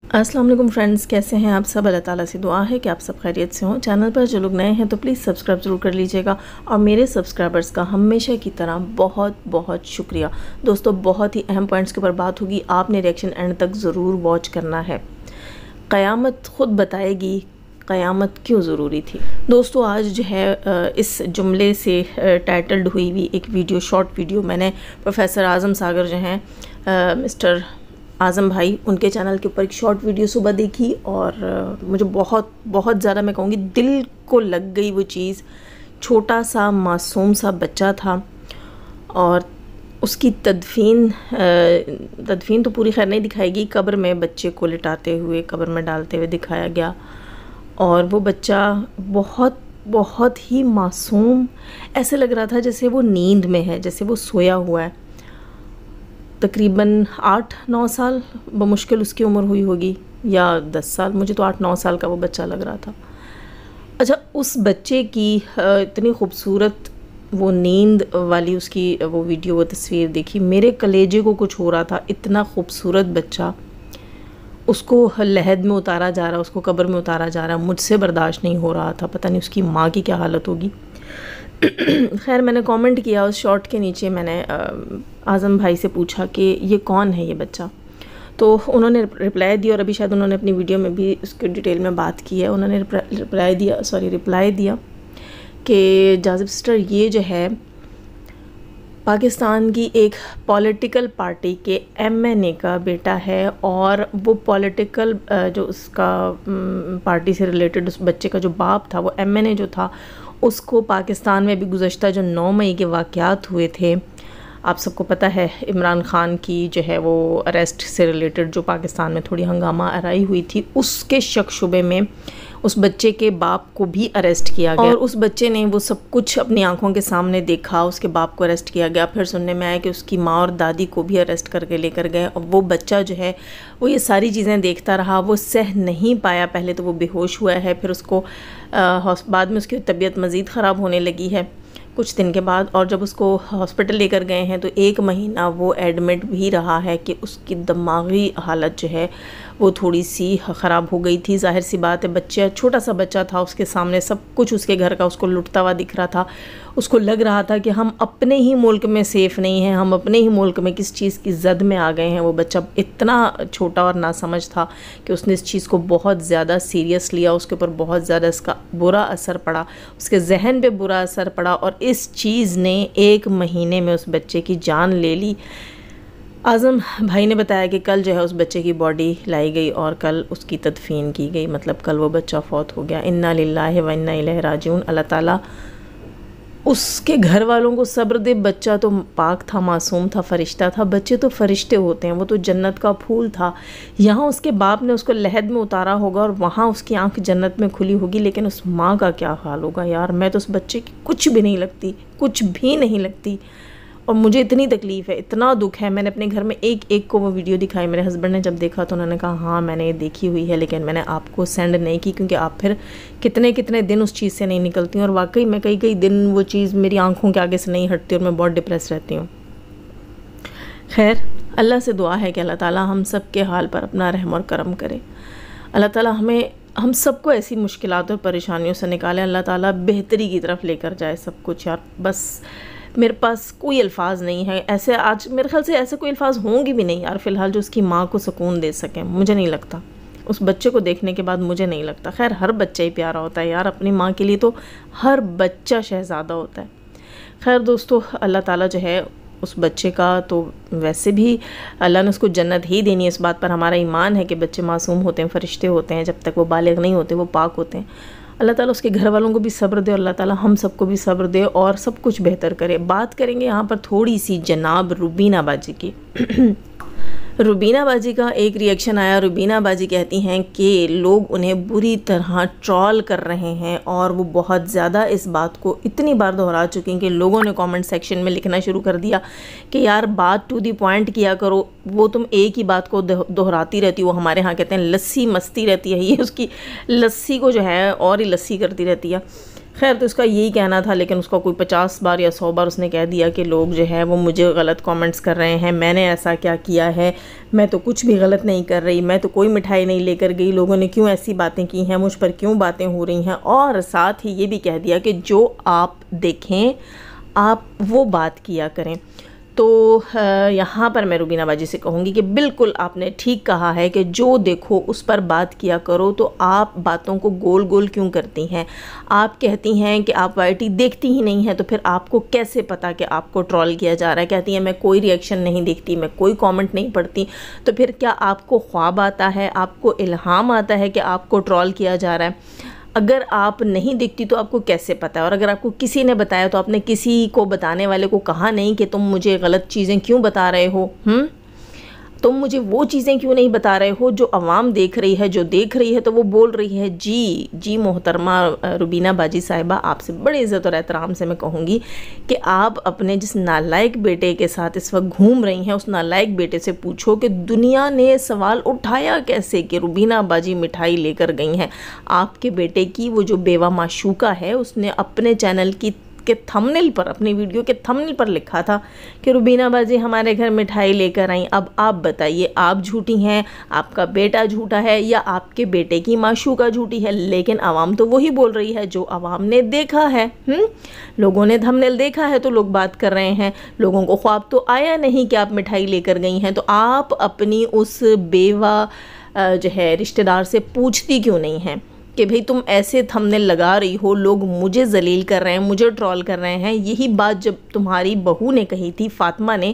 अस्सलाम वालेकुम फ्रेंड्स, कैसे हैं आप सब। अल्लाह ताला से दुआ है कि आप सब खैरियत से हों। चैनल पर जो लोग नए हैं तो प्लीज़ सब्सक्राइब ज़रूर कर लीजिएगा और मेरे सब्सक्राइबर्स का हमेशा की तरह बहुत बहुत शुक्रिया। दोस्तों, बहुत ही अहम पॉइंट्स के ऊपर बात होगी, आपने रिएक्शन एंड तक ज़रूर वॉच करना है। क़यामत ख़ुद बताएगी क़यामत क्यों ज़रूरी थी। दोस्तों, आज जो है इस जुमले से टाइटल्ड हुई हुई एक वीडियो, शॉर्ट वीडियो मैंने प्रोफेसर आज़म सागर जो हैं मिस्टर आज़म भाई, उनके चैनल के ऊपर एक शॉर्ट वीडियो सुबह देखी और मुझे बहुत बहुत ज़्यादा, मैं कहूँगी दिल को लग गई वो चीज़। छोटा सा मासूम सा बच्चा था और उसकी तदफीन तो पूरी खैर नहीं दिखाएगी, कब्र में बच्चे को लिटाते हुए कब्र में डालते हुए दिखाया गया और वो बच्चा बहुत बहुत ही मासूम, ऐसे लग रहा था जैसे वो नींद में है, जैसे वो सोया हुआ है। तकरीबन 8-9 साल बमुश्किल उसकी उम्र हुई होगी या 10 साल, मुझे तो 8-9 साल का वो बच्चा लग रहा था। अच्छा, उस बच्चे की इतनी खूबसूरत वो नींद वाली उसकी वो वीडियो, वो तस्वीर देखी, मेरे कलेजे को कुछ हो रहा था। इतना खूबसूरत बच्चा, उसको लहद में उतारा जा रहा, उसको कब्र में उतारा जा रहा, मुझसे बर्दाश्त नहीं हो रहा था। पता नहीं उसकी माँ की क्या हालत होगी। खैर, मैंने कमेंट किया उस शॉर्ट के नीचे, मैंने आज़म भाई से पूछा कि ये कौन है ये बच्चा, तो उन्होंने रिप्लाई दिया और अभी शायद उन्होंने अपनी वीडियो में भी उसके डिटेल में बात की है। उन्होंने रिप्लाई दिया कि जाज़िब सिस्टर, ये जो है पाकिस्तान की एक पॉलिटिकल पार्टी के MNA का बेटा है और वो पॉलिटिकल जो उसका पार्टी से रिलेटेड उस बच्चे का जो बाप था, वो MNA जो था, उसको पाकिस्तान में भी गुज़श्ता जो 9 मई के वाक़यात हुए थे, आप सबको पता है, इमरान ख़ान की जो है वो अरेस्ट से रिलेटेड जो पाकिस्तान में थोड़ी हंगामा आराई हुई थी, उसके शक शुबे में उस बच्चे के बाप को भी अरेस्ट किया गया और उस बच्चे ने वो सब कुछ अपनी आंखों के सामने देखा। उसके बाप को अरेस्ट किया गया, फिर सुनने में आया कि उसकी माँ और दादी को भी अरेस्ट करके लेकर गए और वो बच्चा जो है वो ये सारी चीज़ें देखता रहा, वो सह नहीं पाया। पहले तो वो बेहोश हुआ है, फिर उसको बाद में उसकी तबीयत मज़ीद ख़राब होने लगी है कुछ दिन के बाद, और जब उसको हॉस्पिटल लेकर गए हैं तो 1 महीना वो एडमिट भी रहा है कि उसकी दिमागी हालत जो है वो थोड़ी सी ख़राब हो गई थी। जाहिर सी बात है, बच्चा, छोटा सा बच्चा था, उसके सामने सब कुछ उसके घर का उसको लुटता हुआ दिख रहा था। उसको लग रहा था कि हम अपने ही मुल्क में सेफ़ नहीं हैं, हम अपने ही मुल्क में किस चीज़ की ज़द में आ गए हैं। वो बच्चा इतना छोटा और नासमझ था कि उसने इस चीज़ को बहुत ज़्यादा सीरियस लिया, उसके ऊपर बहुत ज़्यादा इसका बुरा असर पड़ा, उसके जहन पे बुरा असर पड़ा और इस चीज़ ने 1 महीने में उस बच्चे की जान ले ली। आज़म भाई ने बताया कि कल जो है उस बच्चे की बॉडी लाई गई और कल उसकी तदफीन की गई, मतलब कल वो बच्चा फौत हो गया। इन्ना लिल्लाहि व इन्ना इलैहि राजिऊन। अल्लाह ताला उसके घर वालों को सब्र दे। बच्चा तो पाक था, मासूम था, फ़रिश्ता था। बच्चे तो फ़रिश्ते होते हैं, वो तो जन्नत का फूल था। यहाँ उसके बाप ने उसको लहद में उतारा होगा और वहाँ उसकी आंख जन्नत में खुली होगी, लेकिन उस माँ का क्या हाल होगा यार। मैं तो उस बच्चे की कुछ भी नहीं लगती, कुछ भी नहीं लगती और मुझे इतनी तकलीफ़ है, इतना दुख है। मैंने अपने घर में एक एक को वो वीडियो दिखाई। मेरे हस्बैंड ने जब देखा तो उन्होंने कहा हाँ मैंने ये देखी हुई है, लेकिन मैंने आपको सेंड नहीं की क्योंकि आप फिर कितने कितने दिन उस चीज़ से नहीं निकलती हूँ और वाकई मैं कई दिन वो चीज़ मेरी आंखों के आगे से नहीं हटती और मैं बहुत डिप्रेस रहती हूँ। खैर, अल्लाह से दुआ है कि अल्लाह ताला हम सब के हाल पर अपना रहम और करम करे। अल्लाह ताला हम सबको ऐसी मुश्किलात और परेशानियों से निकाले। अल्लाह ताला बेहतरी की तरफ लेकर जाए सब कुछ। यार बस मेरे पास कोई अल्फाज नहीं है ऐसे, आज मेरे ख्याल से ऐसे कोई अल्फाज होंगे भी नहीं यार फ़िलहाल जो उसकी माँ को सुकून दे सकें। मुझे नहीं लगता, उस बच्चे को देखने के बाद मुझे नहीं लगता। खैर, हर बच्चा ही प्यारा होता है यार, अपनी माँ के लिए तो हर बच्चा शहज़ादा होता है। खैर दोस्तों, अल्लाह ताला जो है उस बच्चे का तो वैसे भी अल्लाह ने उसको जन्नत ही देनी है, इस बात पर हमारा ईमान है कि बच्चे मासूम होते हैं, फ़रिश्ते होते हैं, जब तक वो बालिग नहीं होते वो पाक होते हैं। अल्लाह ताला उसके घर वालों को भी सब्र दे और अल्लाह ताला हम सबको भी सब्र दे और सब कुछ बेहतर करे। बात करेंगे यहाँ पर थोड़ी सी जनाब रुबीना बाजी की। रुबीना बाजी का एक रिएक्शन आया। रुबीना बाजी कहती हैं कि लोग उन्हें बुरी तरह ट्रोल कर रहे हैं और वो बहुत ज़्यादा इस बात को इतनी बार दोहरा चुकी हैं कि लोगों ने कमेंट सेक्शन में लिखना शुरू कर दिया कि यार बात टू दी पॉइंट किया करो, वो तुम एक ही बात को दोहराती रहती हो। हमारे यहाँ कहते हैं लस्सी मस्ती रहती है, ये उसकी लस्सी को जो है और ही लस्सी करती रहती है। खैर तो इसका यही कहना था, लेकिन उसका कोई 50 बार या 100 बार उसने कह दिया कि लोग जो है वो मुझे गलत कमेंट्स कर रहे हैं, मैंने ऐसा क्या किया है, मैं तो कुछ भी गलत नहीं कर रही, मैं तो कोई मिठाई नहीं लेकर गई, लोगों ने क्यों ऐसी बातें की हैं, मुझ पर क्यों बातें हो रही हैं। और साथ ही ये भी कह दिया कि जो आप देखें आप वो बात किया करें। तो यहाँ पर मैं रुबीना बाजी से कहूँगी कि बिल्कुल आपने ठीक कहा है कि जो देखो उस पर बात किया करो। तो आप बातों को गोल गोल क्यों करती हैं? आप कहती हैं कि आप वाईटी देखती ही नहीं हैं, तो फिर आपको कैसे पता कि आपको ट्रोल किया जा रहा है? कहती हैं मैं कोई रिएक्शन नहीं देखती, मैं कोई कमेंट नहीं पढ़ती। तो फिर क्या आपको ख्वाब आता है, आपको इल्हाम आता है कि आपको ट्रोल किया जा रहा है? अगर आप नहीं दिखती तो आपको कैसे पता है? और अगर आपको किसी ने बताया तो आपने किसी को बताने वाले को कहा नहीं कि तुम मुझे गलत चीज़ें क्यों बता रहे हो, तुम मुझे वो चीज़ें क्यों नहीं बता रहे हो जो आवाम देख रही है, जो देख रही है तो वो बोल रही है। जी जी मोहतरमा रुबीना बाजी साहिबा, आपसे बड़ी इज़्ज़त और एहतराम से मैं कहूँगी कि आप अपने जिस नालायक बेटे के साथ इस वक्त घूम रही हैं, उस नालायक बेटे से पूछो कि दुनिया ने सवाल उठाया कैसे कि रुबीना बाजी मिठाई लेकर गई हैं। आपके बेटे की वो जो बेवा माशूका है, उसने अपने चैनल के थंबनेल पर, अपनी वीडियो के थंबनेल पर लिखा था कि रुबीना बाजी हमारे घर मिठाई लेकर आई। अब आप बताइए, आप झूठी हैं, आपका बेटा झूठा है, या आपके बेटे की माशूका झूठी है? लेकिन आवाम तो वही बोल रही है जो आवाम ने देखा है। लोगों ने थंबनेल देखा है तो लोग बात कर रहे हैं। लोगों को ख्वाब तो आया नहीं कि आप मिठाई लेकर गई हैं। तो आप अपनी उस बेवा जो है रिश्तेदार से पूछती क्यों नहीं हैं कि भाई तुम ऐसे थंबनेल लगा रही हो, लोग मुझे जलील कर रहे हैं, मुझे ट्रोल कर रहे हैं। यही बात जब तुम्हारी बहू ने कही थी, फातिमा ने,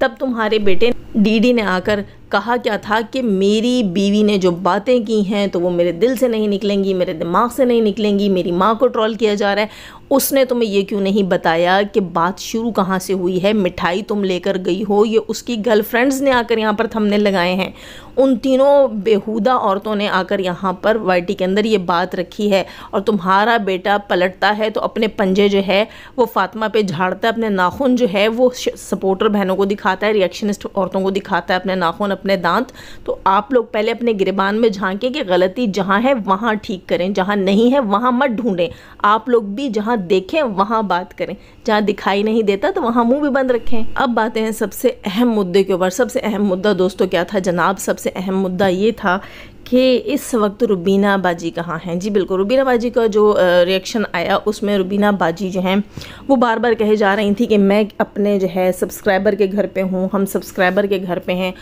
तब तुम्हारे बेटे डीडी ने आकर कहा क्या था कि मेरी बीवी ने जो बातें की हैं तो वो मेरे दिल से नहीं निकलेंगी, मेरे दिमाग से नहीं निकलेंगी, मेरी माँ को ट्रोल किया जा रहा है। उसने तुम्हें ये क्यों नहीं बताया कि बात शुरू कहाँ से हुई है? मिठाई तुम लेकर गई हो, ये उसकी गर्लफ्रेंड्स ने आकर यहाँ पर थंबनेल लगाए हैं। उन तीनों बेहुदा औरतों ने आकर यहाँ पर वाईटी के अंदर ये बात रखी है। और तुम्हारा बेटा पलटता है तो अपने पंजे जो है वो फातिमा पे झाड़ता है, अपने नाखून जो है वो सपोर्टर बहनों को दिखाता है, रिएक्शनिस्ट औरतों को दिखाता है अपने नाखून, अपने दांत। तो आप लोग पहले अपने गिरबान में झांकें कि गलती जहाँ है वहाँ ठीक करें, जहाँ नहीं है वहाँ मत ढूंढें। आप लोग भी जहाँ देखें वहाँ बात करें, जहाँ दिखाई नहीं देता तो वहाँ मुंह भी बंद रखें। अब बातें हैं सबसे अहम मुद्दे के ऊपर। सबसे अहम मुद्दा दोस्तों क्या था जनाब? सबसे अहम मुद्दा ये था कि इस वक्त रुबीना बाजी कहाँ हैं। जी बिल्कुल, रुबीना बाजी का जो रिएक्शन आया उसमें रुबीना बाजी जो हैं वो बार बार कहे जा रही थी कि मैं अपने जो है सब्सक्राइबर के घर पे हूँ, हम सब्सक्राइबर के घर पे हैं।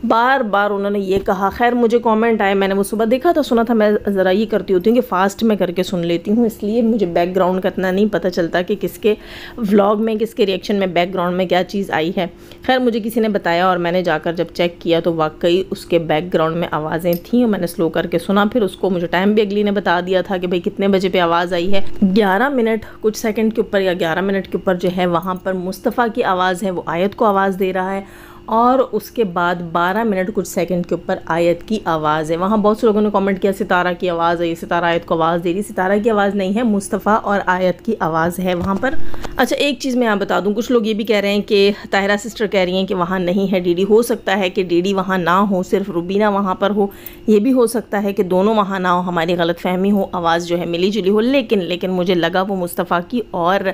बार बार उन्होंने ये कहा। खैर मुझे कमेंट आए, मैंने वो सुबह देखा था, सुना था। मैं ज़रा ये करती होती हूँ कि फ़ास्ट में करके सुन लेती हूँ, इसलिए मुझे बैकग्राउंड का इतना नहीं पता चलता कि किसके व्लॉग में, किसके रिएक्शन में बैकग्राउंड में क्या चीज़ आई है। खैर मुझे किसी ने बताया और मैंने जाकर जब चेक किया तो वाकई उसके बैकग्राउंड में आवाज़ें थीं। मैंने स्लो करके सुना, फिर उसको मुझे टाइम भी अगली ने बता दिया था कि भाई कितने बजे पे आवाज़ आई है। 11 मिनट कुछ सेकंड के ऊपर या 11 मिनट के ऊपर जो है वहाँ पर मुस्तफ़ा की आवाज़ है, वो आयत को आवाज़ दे रहा है। और उसके बाद 12 मिनट कुछ सेकंड के ऊपर आयत की आवाज़ है। वहाँ बहुत से लोगों ने कमेंट किया सितारा की आवाज़ है, ये सितारा आयत को आवाज़ दे रही। सितारा की आवाज़ नहीं है, मुस्तफ़ा और आयत की आवाज़ है वहाँ पर। अच्छा एक चीज़ मैं यहाँ बता दूँ, कुछ लोग ये भी कह रहे हैं कि ताहिरा सिस्टर कह रही हैं कि वहाँ नहीं है डीडी। हो सकता है कि डीडी वहाँ ना हो, सिर्फ रुबीना वहाँ पर हो। ये भी हो सकता है कि दोनों वहाँ ना हो, हमारी गलतफहमी हो, आवाज़ जो है मिली जुली हो। लेकिन मुझे लगा वो मुस्तफ़ा की और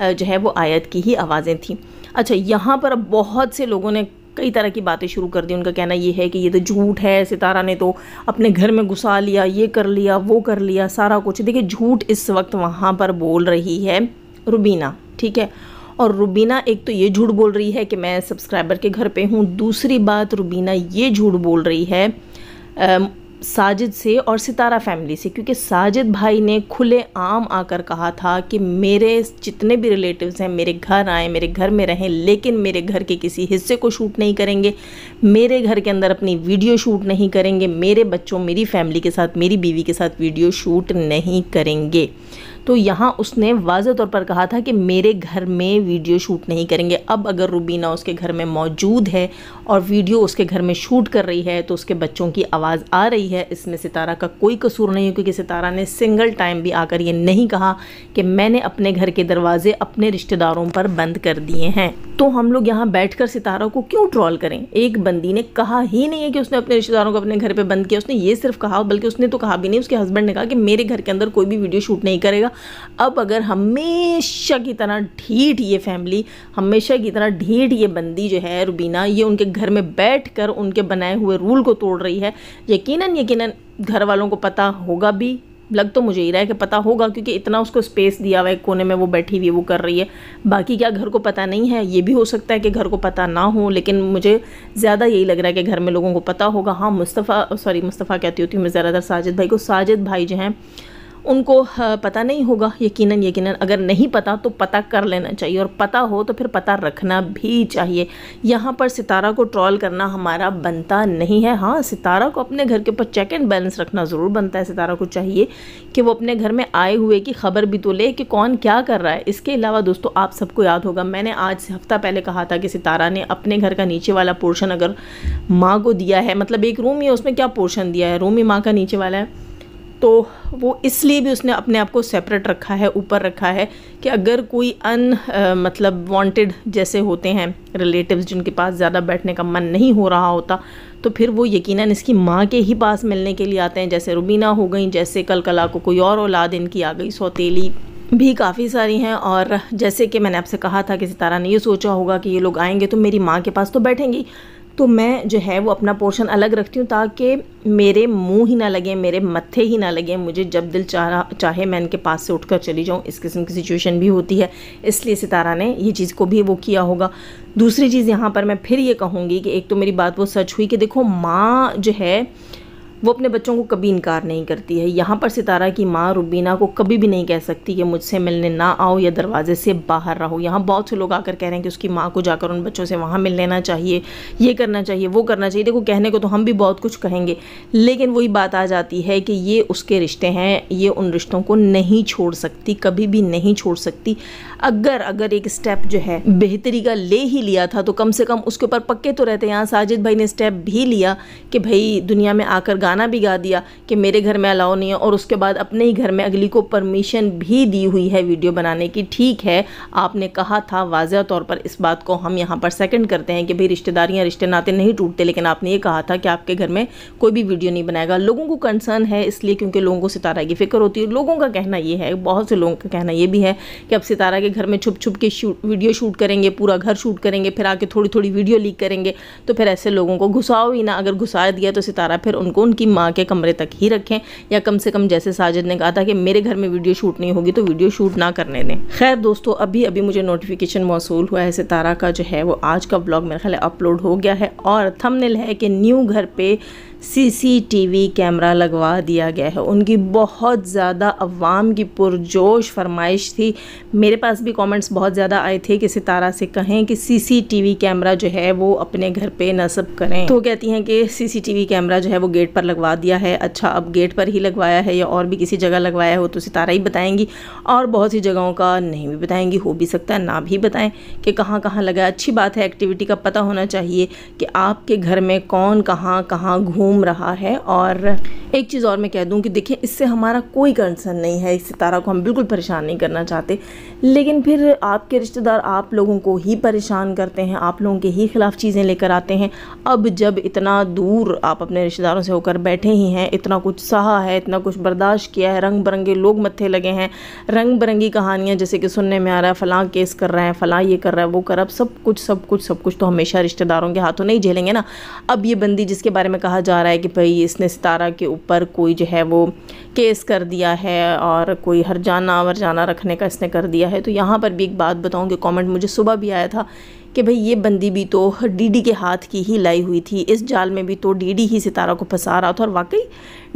जो है वो आयत की ही आवाज़ें थी। अच्छा यहाँ पर बहुत से लोगों ने कई तरह की बातें शुरू कर दी। उनका कहना ये है कि ये तो झूठ है, सितारा ने तो अपने घर में घुसा लिया, ये कर लिया, वो कर लिया, सारा कुछ। देखिए झूठ इस वक्त वहाँ पर बोल रही है रुबीना, ठीक है। और रुबीना एक तो ये झूठ बोल रही है कि मैं सब्सक्राइबर के घर पे हूँ। दूसरी बात रुबीना ये झूठ बोल रही है साजिद से और सितारा फैमिली से, क्योंकि साजिद भाई ने खुले आम आकर कहा था कि मेरे जितने भी रिलेटिव्स हैं मेरे घर आएँ, मेरे घर में रहें, लेकिन मेरे घर के किसी हिस्से को शूट नहीं करेंगे, मेरे घर के अंदर अपनी वीडियो शूट नहीं करेंगे, मेरे बच्चों, मेरी फैमिली के साथ, मेरी बीवी के साथ वीडियो शूट नहीं करेंगे। तो यहाँ उसने वाज़ह तौर पर कहा था कि मेरे घर में वीडियो शूट नहीं करेंगे। अब अगर रुबीना उसके घर में मौजूद है और वीडियो उसके घर में शूट कर रही है तो उसके बच्चों की आवाज़ आ रही है, इसमें सितारा का कोई कसूर नहीं है, क्योंकि सितारा ने सिंगल टाइम भी आकर ये नहीं कहा कि मैंने अपने घर के दरवाजे अपने रिश्तेदारों पर बंद कर दिए हैं। तो हम लोग यहाँ बैठकर सितारा को क्यों ट्रोल करें। एक बंदी ने कहा ही नहीं है कि उसने अपने रिश्तेदारों को अपने घर पे बंद किया, उसने ये सिर्फ कहा, बल्कि उसने तो कहा भी नहीं, उसके हस्बैंड ने कहा कि मेरे घर के अंदर कोई भी वीडियो शूट नहीं करेगा। अब अगर हमेशा की तरह ढीठ ये फैमिली, हमेशा की तरह ढीठ ये बंदी जो है रुबीना, ये उनके घर में बैठकर उनके बनाए हुए रूल को तोड़ रही है, यकीनन घर वालों को पता होगा भी, लग तो मुझे ही रहा है कि पता होगा, क्योंकि इतना उसको स्पेस दिया हुआ है, कोने में वो बैठी हुई वो कर रही है। बाकी क्या घर को पता नहीं है? ये भी हो सकता है कि घर को पता ना हो, लेकिन मुझे ज़्यादा यही लग रहा है कि घर में लोगों को पता होगा। हाँ, मुस्तफ़ा कहती होती हूँ मैं ज़्यादातर साजिद भाई को, साजिद भाई जो हैं उनको पता नहीं होगा। यकीनन अगर नहीं पता तो पता कर लेना चाहिए, और पता हो तो फिर पता रखना भी चाहिए। यहाँ पर सितारा को ट्रोल करना हमारा बनता नहीं है। हाँ, सितारा को अपने घर के ऊपर चेक एंड बैलेंस रखना ज़रूर बनता है। सितारा को चाहिए कि वो अपने घर में आए हुए की खबर भी तो ले कि कौन क्या कर रहा है। इसके अलावा दोस्तों, आप सबको याद होगा, मैंने आज से हफ्ता पहले कहा था कि सितारा ने अपने घर का नीचे वाला पोर्शन अगर माँ को दिया है, मतलब एक रूम ही है, उसमें क्या पोर्शन दिया है, रूम ही माँ का नीचे वाला है, तो वो इसलिए भी उसने अपने आप को सेपरेट रखा है, ऊपर रखा है कि अगर कोई मतलब वांटेड जैसे होते हैं रिलेटिव्स जिनके पास ज़्यादा बैठने का मन नहीं हो रहा होता, तो फिर वो यकीनन इसकी माँ के ही पास मिलने के लिए आते हैं। जैसे रुबीना हो गई, जैसे कल को कोई और औलाद इनकी आ गई, सौतेली भी काफ़ी सारी हैं। और जैसे कि मैंने आपसे कहा था कि सितारा ने ये सोचा होगा कि ये लोग आएंगे तो मेरी माँ के पास तो बैठेंगी, तो मैं जो है वो अपना पोर्शन अलग रखती हूँ ताकि मेरे मुंह ही ना लगे, मेरे मत्थे ही ना लगे, मुझे जब दिल चाहे मैं इनके पास से उठकर चली जाऊँ। इस किस्म की सिचुएशन भी होती है, इसलिए सितारा ने ये चीज़ को भी वो किया होगा। दूसरी चीज़ यहाँ पर मैं फिर ये कहूँगी कि एक तो मेरी बात वो सच हुई कि देखो, माँ जो है वो अपने बच्चों को कभी इनकार नहीं करती है। यहाँ पर सितारा की माँ रुबीना को कभी भी नहीं कह सकती कि मुझसे मिलने ना आओ या दरवाजे से बाहर रहो। यहाँ बहुत से लोग आकर कह रहे हैं कि उसकी माँ को जाकर उन बच्चों से वहाँ मिल लेना चाहिए, ये करना चाहिए, वो करना चाहिए। देखो, कहने को तो हम भी बहुत कुछ कहेंगे, लेकिन वही बात आ जाती है कि ये उसके रिश्ते हैं, ये उन रिश्तों को नहीं छोड़ सकती, कभी भी नहीं छोड़ सकती। अगर एक स्टेप जो है बेहतरी का ले ही लिया था तो कम से कम उसके ऊपर पक्के तो रहते। यहाँ साजिद भाई ने स्टेप भी लिया कि भाई दुनिया में आकर गाना भी गा दिया कि मेरे घर में अलाउ नहीं है, और उसके बाद अपने ही घर में अगली को परमिशन भी दी हुई है वीडियो बनाने की। ठीक है, आपने कहा था वाज़ह तौर पर, इस बात को हम यहाँ पर सेकंड करते हैं कि भाई रिश्तेदारियाँ, रिश्ते नाते नहीं टूटते, लेकिन आपने ये कहा था कि आपके घर में कोई भी वीडियो नहीं बनाएगा। लोगों को कंसर्न है इसलिए क्योंकि लोगों को सितारा की फिक्र होती है। लोगों का कहना ये है, बहुत से लोगों का कहना ये भी है कि अब सितारा के घर में छुप छुप के वीडियो शूट करेंगे, पूरा घर शूट करेंगे, फिर आके थोड़ी थोड़ी वीडियो लीक करेंगे, तो फिर ऐसे लोगों को घुसाओ ही ना। अगर घुसा दिया तो सितारा फिर उनको उनकी माँ के कमरे तक ही रखें, या कम से कम जैसे साजिद ने कहा था कि मेरे घर में वीडियो शूट नहीं होगी तो वीडियो शूट ना करने दें। खैर दोस्तों, अभी मुझे नोटिफिकेशन मौसूल हुआ है, सितारा का जो है वो आज का व्लॉग मेरे ख्याल अपलोड हो गया है, और थंबनेल है कि न्यू घर पे सीसीटीवी कैमरा लगवा दिया गया है। उनकी बहुत ज़्यादा अवाम की पुरजोश फरमाइश थी। मेरे पास भी कमेंट्स बहुत ज़्यादा आए थे कि सितारा से कहें कि सीसीटीवी कैमरा जो है वो अपने घर पे नस्ब करें, तो कहती हैं कि सीसीटीवी कैमरा जो है वो गेट पर लगवा दिया है। अच्छा, अब गेट पर ही लगवाया है या और भी किसी जगह लगवाया हो तो सितारा ही बताएंगी, और बहुत सी जगहों का नहीं भी बताएंगी, हो भी सकता है ना भी बताएं कि कहाँ कहाँ लगा। अच्छी बात है, एक्टिविटी का पता होना चाहिए कि आपके घर में कौन कहाँ कहाँ घूम रहा है। और एक चीज़ और मैं कह दूं कि देखिए, इससे हमारा कोई कंसर्न नहीं है, इस सितारा को हम बिल्कुल परेशान नहीं करना चाहते, लेकिन फिर आपके रिश्तेदार आप लोगों को ही परेशान करते हैं, आप लोगों के ही खिलाफ चीज़ें लेकर आते हैं। अब जब इतना दूर आप अपने रिश्तेदारों से होकर बैठे ही हैं, इतना कुछ सहा है, इतना कुछ बर्दाश्त किया है, रंग बिरंगे लोग मत्थे लगे हैं, रंग बिरंगी कहानियाँ जैसे कि सुनने में आ रहा है, फ़लाँ केस कर रहे हैं, फ़लाँ ये कर रहा है, वो कर रहा है, सब कुछ तो हमेशा रिश्तेदारों के हाथों नहीं झेलेंगे ना। अब ये बंदी जिसके बारे में कहा जा रहा है कि भाई इसने सितारा के ऊपर कोई जो है वो केस कर दिया है और कोई हरजाना वरजाना रखने का इसने कर दिया है, तो यहाँ पर भी एक बात बताऊँ कि कमेंट मुझे सुबह भी आया था कि भाई ये बंदी भी तो डीडी के हाथ की ही लाई हुई थी, इस जाल में भी तो डीडी ही सितारा को फंसा रहा था, और वाकई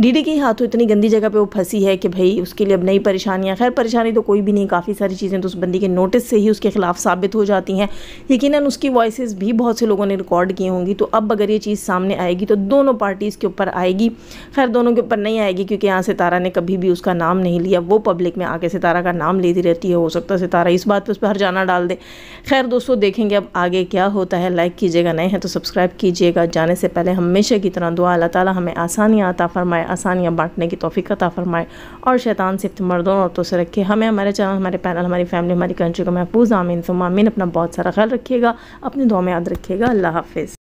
डीडी के हाथों इतनी गंदी जगह पे वो फंसी है कि भाई उसके लिए अब नई परेशानियां। खैर, परेशानी तो कोई भी नहीं, काफ़ी सारी चीज़ें तो उस बंदी के नोटिस से ही उसके खिलाफ साबित हो जाती हैं। यकीनन उसकी वॉइसेस भी बहुत से लोगों ने रिकॉर्ड की होंगी, तो अब अगर ये चीज़ सामने आएगी तो दोनों पार्टीज़ के ऊपर आएगी। खैर, दोनों के ऊपर नहीं आएगी क्योंकि यहाँ सितारा ने कभी भी उसका नाम नहीं लिया, वो पब्लिक में आके सितारा का नाम लेती रहती है, हो सकता है सितारा इस बात पर उस पर हरजाना डाल दे। खैर दोस्तों, देखेंगे अब आगे क्या होता है। लाइक कीजिएगा, नए हैं तो सब्सक्राइब कीजिएगा। जाने से पहले हमेशा की तरह दुआ, अल्लाह ताला हमें आसानियाँ अता फरमाए। आसानियाँ बांटने की तौफीक अता फरमाए और शैतान से मर्दों और औरतों से रखे। हमें, हमारे चैनल, हमारे पैनल, हमारी फैमिली, हमारी कंट्री को महफूज। आमीन सुम्मा आमीन। अपना बहुत सारा ख्याल रखिएगा, अपनी दुआ में याद रखिएगा। अल्लाह हाफिज़।